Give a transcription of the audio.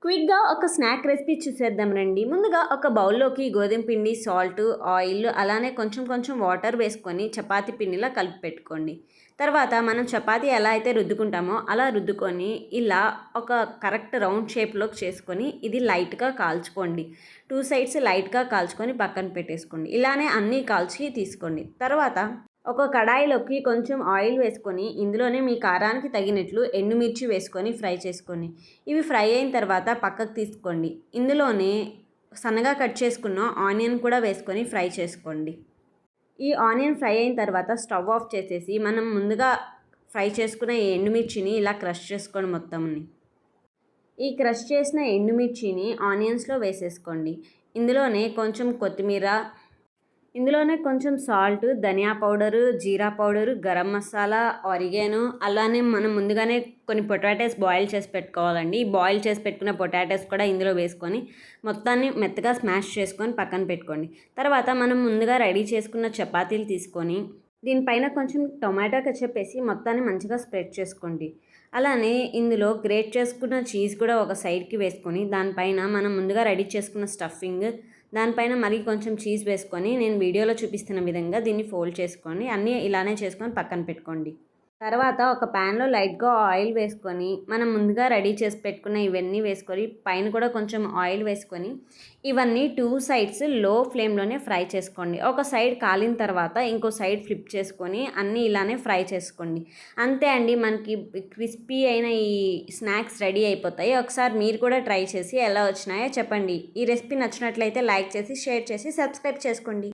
క్విక్‌గా ఒక snack recipe చూసేద్దాం రండి. ముందుగా ఒక బౌల్‌లోకి గోధుమ పిండి, సాల్ట్, ఆయిల్ అలానే కొంచెం కొంచెం వాటర్ వేసుకొని చపాతీ పిండిలా కలిపి పెట్టుకోండి. తర్వాత మనం చపాతీ ఎలా అయితే రుద్దుకుంటామో అలా రుద్దుకొని ఇలా ఒక కరెక్ట్ రౌండ్ షేప్‌లోకి చేసుకొని ఇది లైట్‌గా కాల్చుకోండి. 2 సైడ్స్ లైట్‌గా కాల్చుకొని పక్కన పెట్టేసుకోండి. ఇలానే అన్నీ కాల్చి తీసుకోండి. తర్వాత ఒక కడాయిలోకి కొంచెం ఆయిల్ వేసుకొని ఇందులోనే మీ కారానికి తగినట్లు ఎండుమిర్చి వేసుకొని ఫ్రై చేసుకోండి. ఇవి ఫ్రై అయిన తర్వాత పక్కకు తీసుకోండి. ఇందులోనే సన్నగా కట్ చేసుకున్న ఆనియన్ కూడా వేసుకొని ఫ్రై చేసుకోండి. ఈ ఆనియన్ ఫ్రై అయిన తర్వాత స్టవ్ ఆఫ్ చేసేసి మనం ముందుగా ఫ్రై చేసుకున్న ఈ ఎండుమిర్చిని ఇలా క్రష్ చేసుకోండి మొత్తంని. ఈ క్రష్ చేసిన ఎండుమిర్చిని ఆనియన్స్లో వేసేసుకోండి. ఇందులోనే కొంచెం కొత్తిమీర, ఇందులోనే కొంచెం సాల్ట్, ధనియా పౌడరు, జీరా పౌడరు, గరం మసాలా, ఆరిగానో అలానే మనం ముందుగానే కొన్ని పొటాటోస్ బాయిల్ చేసి పెట్టుకోవాలండి. ఈ బాయిల్ చేసి పెట్టుకున్న పొటాటోస్ కూడా ఇందులో వేసుకొని మొత్తాన్ని మెత్తగా స్మాష్ చేసుకొని పక్కన పెట్టుకోండి. తర్వాత మనం ముందుగా రెడీ చేసుకున్న చపాతీలు తీసుకొని దీనిపైన కొంచెం టొమాటో కెచప్ వేసి మొత్తాన్ని మంచిగా స్ప్రెడ్ చేసుకోండి. అలానే ఇందులో గ్రేట్ చేసుకున్న చీజ్ కూడా ఒక సైడ్కి వేసుకొని దానిపైన మనం ముందుగా రెడీ చేసుకున్న స్టఫింగ్, దానిపైన మరీ కొంచెం చీజ్ వేసుకొని నేను వీడియోలో చూపిస్తున్న విధంగా దీన్ని ఫోల్డ్ చేసుకోండి. అన్నీ ఇలానే చేసుకొని పక్కన పెట్టుకోండి. తర్వాత ఒక ప్యాన్లో లైట్గా ఆయిల్ వేసుకొని మనం ముందుగా రెడీ చేసి పెట్టుకున్న ఇవన్నీ వేసుకొని పైన కూడా కొంచెం ఆయిల్ వేసుకొని ఇవన్నీ 2 సైడ్స్ లో ఫ్లేమ్లోనే ఫ్రై చేసుకోండి. ఒక సైడ్ కాలిన తర్వాత ఇంకో సైడ్ ఫ్లిప్ చేసుకొని అన్నీ ఇలానే ఫ్రై చేసుకోండి. అంతే అండి, మనకి క్రిస్పీ అయిన ఈ స్నాక్స్ రెడీ అయిపోతాయి. ఒకసారి మీరు కూడా ట్రై చేసి ఎలా వచ్చినాయో చెప్పండి. ఈ రెసిపీ నచ్చినట్లయితే లైక్ చేసి షేర్ చేసి సబ్స్క్రైబ్ చేసుకోండి.